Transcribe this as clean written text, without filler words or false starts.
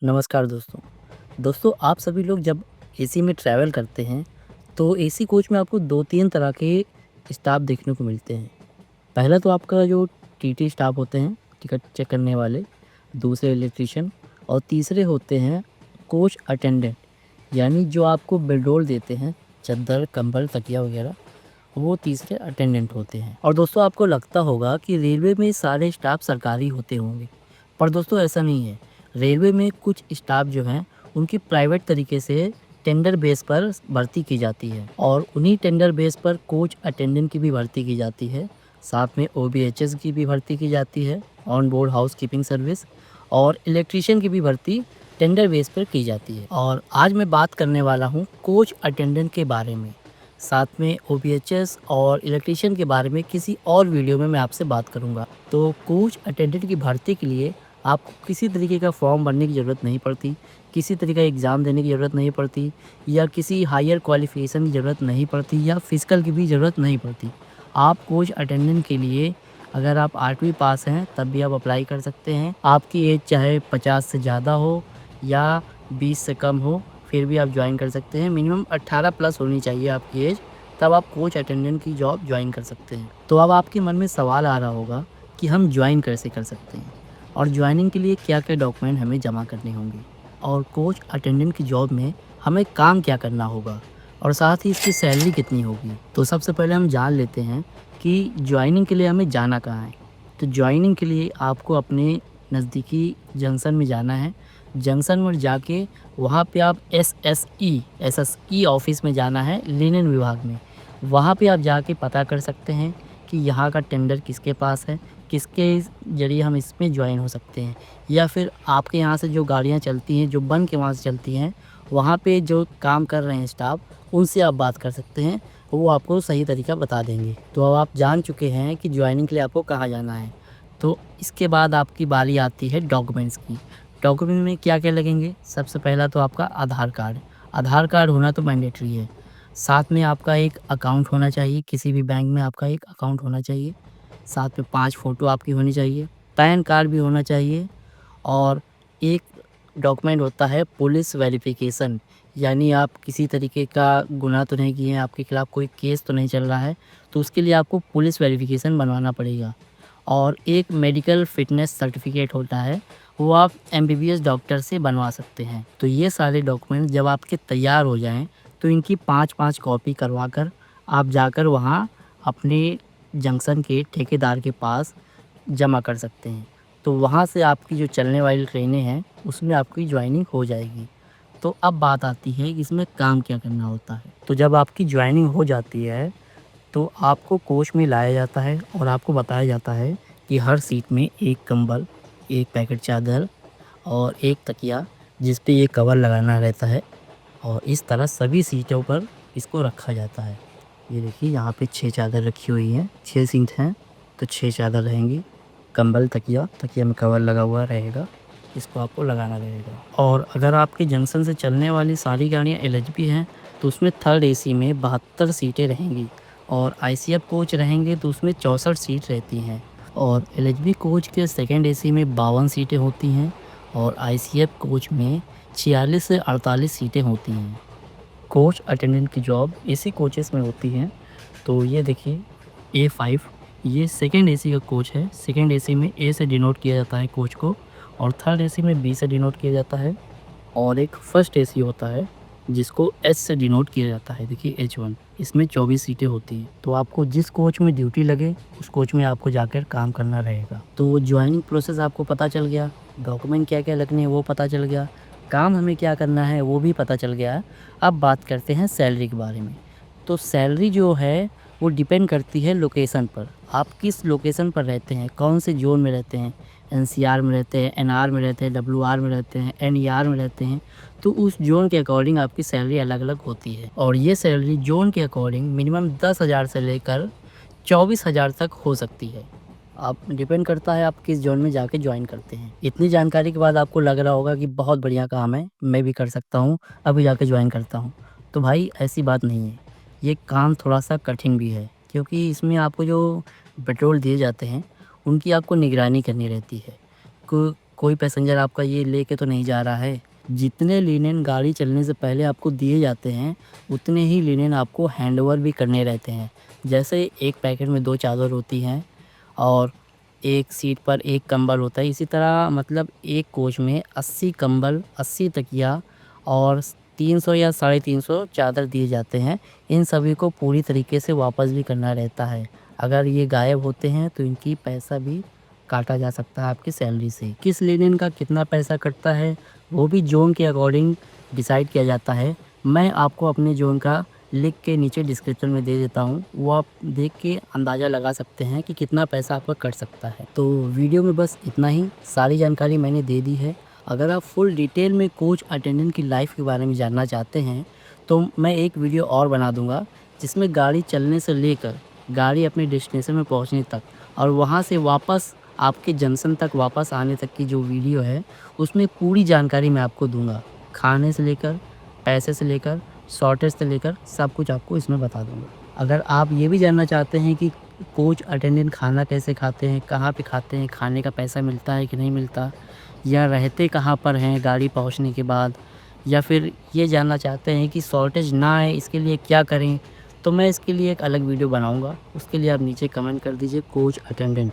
नमस्कार दोस्तों। दोस्तों आप सभी लोग जब एसी में ट्रैवल करते हैं, तो एसी कोच में आपको 2-3 तरह के स्टाफ देखने को मिलते हैं। पहला तो आपका जो टीटी स्टाफ होते हैं, टिकट चेक करने वाले, दूसरे इलेक्ट्रीशियन और तीसरे होते हैं कोच अटेंडेंट, यानी जो आपको बेडरोल देते हैं, चद्दर, कंबल, तकिया वगैरह, वो तीसरे अटेंडेंट होते हैं। और दोस्तों आपको लगता होगा कि रेलवे में सारे स्टाफ सरकारी होते होंगे, पर दोस्तों ऐसा नहीं है। रेलवे में कुछ स्टाफ जो हैं उनकी प्राइवेट तरीके से टेंडर बेस पर भर्ती की जाती है और उन्हीं टेंडर बेस पर कोच अटेंडेंट की भी भर्ती की जाती है। साथ में ओबीएचएस की भी भर्ती की जाती है, on board house keeping service, और इलेक्ट्रीशियन की भी भर्ती टेंडर बेस पर की जाती है। और आज मैं बात करने वाला हूँ कोच अटेंडेंट के बारे में। साथ में ओबीएचएस और इलेक्ट्रीशियन के बारे में किसी और वीडियो में मैं आपसे बात करूंगा। तो कोच अटेंडेंट की भर्ती के लिए आपको किसी तरीके का फॉर्म भरने की ज़रूरत नहीं पड़ती, किसी तरीके का एग्ज़ाम देने की ज़रूरत नहीं पड़ती, या किसी हायर क्वालिफ़िकेशन की ज़रूरत नहीं पड़ती, या फ़िज़िकल की भी ज़रूरत नहीं पड़ती। आप कोच अटेंडेंट के लिए अगर आप 8वीं पास हैं तब भी आप अप्लाई कर सकते हैं। आपकी एज चाहे 50 से ज़्यादा हो या 20 से कम हो, फिर भी आप ज्वाइन कर सकते हैं। मिनिमम 18 प्लस होनी चाहिए आपकी एज, तब आप कोच अटेंडेंट की जॉब ज्वाइन कर सकते हैं। तो अब आपके मन में सवाल आ रहा होगा कि हम ज्वाइन कैसे कर सकते हैं और ज्वाइनिंग के लिए क्या-क्या डॉक्यूमेंट हमें जमा करने होंगे, और कोच अटेंडेंट की जॉब में हमें काम क्या करना होगा, और साथ ही इसकी सैलरी कितनी होगी। तो सबसे पहले हम जान लेते हैं कि ज्वाइनिंग के लिए हमें जाना कहाँ है। तो ज्वाइनिंग के लिए आपको अपने नज़दीकी जंक्शन में जाना है। जंक्शन में जाके वहाँ पे आप एसएसई ऑफ़िस में जाना है, लिनन विभाग में। वहाँ पे आप जाके पता कर सकते हैं कि यहाँ का टेंडर किसके पास है, किसके ज़रिए हम इसमें जॉइन हो सकते हैं। या फिर आपके यहाँ से जो गाड़ियाँ चलती हैं, जो बन के वहाँ से चलती हैं, वहाँ पे जो काम कर रहे हैं स्टाफ, उनसे आप बात कर सकते हैं, वो आपको सही तरीका बता देंगे। तो अब आप जान चुके हैं कि जॉइनिंग के लिए आपको कहाँ जाना है। तो इसके बाद आपकी बारी आती है डॉक्यूमेंट्स की। डॉक्यूमेंट में क्या-क्या लगेंगे? सबसे पहला तो आपका आधार कार्ड। आधार कार्ड होना तो मैंडेटरी है। साथ में आपका एक अकाउंट होना चाहिए, किसी भी बैंक में आपका एक अकाउंट होना चाहिए। साथ में 5 फ़ोटो आपकी होनी चाहिए, पैन कार्ड भी होना चाहिए, और एक डॉक्यूमेंट होता है पुलिस वेरिफ़िकेशन, यानी आप किसी तरीके का गुनाह तो नहीं किए हैं, आपके खिलाफ़ कोई केस तो नहीं चल रहा है, तो उसके लिए आपको पुलिस वेरिफ़िकेशन बनवाना पड़ेगा। और एक मेडिकल फ़िटनेस सर्टिफ़िकेट होता है, वो आप एमबीबीएस डॉक्टर से बनवा सकते हैं। तो ये सारे डॉक्यूमेंट जब आपके तैयार हो जाएँ, तो इनकी 5-5 कॉपी करवा कर आप जाकर वहाँ अपने जंक्शन के ठेकेदार के पास जमा कर सकते हैं। तो वहाँ से आपकी जो चलने वाली ट्रेनें हैं, उसमें आपकी जॉइनिंग हो जाएगी। तो अब बात आती है कि इसमें काम क्या करना होता है। तो जब आपकी जॉइनिंग हो जाती है, तो आपको कोच में लाया जाता है और आपको बताया जाता है कि हर सीट में 1 कंबल, 1 पैकेट चादर और 1 तकिया, जिस पे ये कवर लगाना रहता है, और इस तरह सभी सीटों पर इसको रखा जाता है। ये देखिए यहाँ पे 6 चादर रखी हुई हैं, 6 सीट हैं, तो 6 चादर रहेंगी। कंबल, तकिया, तकिया में कवर लगा हुआ रहेगा, इसको आपको लगाना रहेगा। और अगर आपके जंक्शन से चलने वाली सारी गाड़ियाँ एलएचबी हैं, तो उसमें थर्ड एसी में 72 सीटें रहेंगी, और आईसीएफ कोच रहेंगे तो उसमें 64 सीट रहती हैं, और एलएचबी कोच के सेकंड एसी में 52 सीटें होती हैं, और आईसीएफ कोच में 46 से 48 सीटें होती हैं। कोच अटेंडेंट की जॉब एसी कोचेस में होती हैं। तो ये देखिए A5, ये सेकंड एसी का कोच है। सेकंड एसी में ए से डिनोट किया जाता है कोच को, और थर्ड एसी में बी से डिनोट किया जाता है, और एक फर्स्ट एसी होता है जिसको एच से डिनोट किया जाता है। देखिए H1, इसमें 24 सीटें होती हैं। तो आपको जिस कोच में ड्यूटी लगे उस कोच में आपको जाकर काम करना रहेगा। तो ज्वाइनिंग प्रोसेस आपको पता चल गया, डॉक्यूमेंट क्या-क्या लगने हैं वो पता चल गया, काम हमें क्या करना है वो भी पता चल गया। अब बात करते हैं सैलरी के बारे में। तो सैलरी जो है वो डिपेंड करती है लोकेशन पर। आप किस लोकेशन पर रहते हैं, कौन से ज़ोन में रहते हैं, एनसीआर में रहते हैं, एनआर में रहते हैं, डब्ल्यूआर में रहते हैं, एनईआर में रहते हैं, तो उस ज़ोन के अकॉर्डिंग आपकी सैलरी अलग-अलग होती है। और ये सैलरी ज़ोन के अकॉर्डिंग मिनिमम 10,000 से लेकर 24,000 तक हो सकती है। आप डिपेंड करता है आप किस ज़ोन में जाके जॉइन करते हैं। इतनी जानकारी के बाद आपको लग रहा होगा कि बहुत बढ़िया काम है, मैं भी कर सकता हूँ, अभी जाके जॉइन करता हूँ। तो भाई ऐसी बात नहीं है, ये काम थोड़ा-सा कठिन भी है, क्योंकि इसमें आपको जो पेट्रोल दिए जाते हैं, उनकी आपको निगरानी करनी रहती है। को कोई पैसेंजर आपका ये लेके तो नहीं जा रहा है। जितने लिनेन गाड़ी चलने से पहले आपको दिए जाते हैं, उतने ही लिनेन आपको हैंडओवर भी करने रहते हैं। जैसे एक पैकेट में 2 चादर होती हैं और एक सीट पर एक कंबल होता है, इसी तरह मतलब एक कोच में 80 कंबल, 80 तकिया और 300 या 350 चादर दिए जाते हैं। इन सभी को पूरी तरीके से वापस भी करना रहता है। अगर ये गायब होते हैं तो इनकी पैसा भी काटा जा सकता है आपकी सैलरी से। किस लिनेन का कितना पैसा कटता है वो भी ज़ोन के अकॉर्डिंग डिसाइड किया जाता है। मैं आपको अपने ज़ोन का लिख के नीचे डिस्क्रिप्शन में दे देता हूँ, वो आप देख के अंदाज़ा लगा सकते हैं कि कितना पैसा आपका कट सकता है। तो वीडियो में बस इतना ही, सारी जानकारी मैंने दे दी है। अगर आप फुल डिटेल में कोच अटेंडेंट की लाइफ़ के बारे में जानना चाहते हैं तो मैं एक वीडियो और बना दूँगा, जिसमें गाड़ी चलने से लेकर गाड़ी अपने डेस्टिनेशन में पहुँचने तक और वहाँ से वापस आपके जंक्शन तक वापस आने तक की जो वीडियो है, उसमें पूरी जानकारी मैं आपको दूँगा। खाने से लेकर, पैसे से लेकर, शॉर्टेज से लेकर सब कुछ आपको इसमें बता दूँगा। अगर आप ये भी जानना चाहते हैं कि कोच अटेंडेंट खाना कैसे खाते हैं, कहाँ पे खाते हैं, खाने का पैसा मिलता है कि नहीं मिलता, या रहते कहाँ पर हैं गाड़ी पहुँचने के बाद, या फिर ये जानना चाहते हैं कि शॉर्टेज ना आए इसके लिए क्या करें, तो मैं इसके लिए एक अलग वीडियो बनाऊँगा। उसके लिए आप नीचे कमेंट कर दीजिए कोच अटेंडेंट।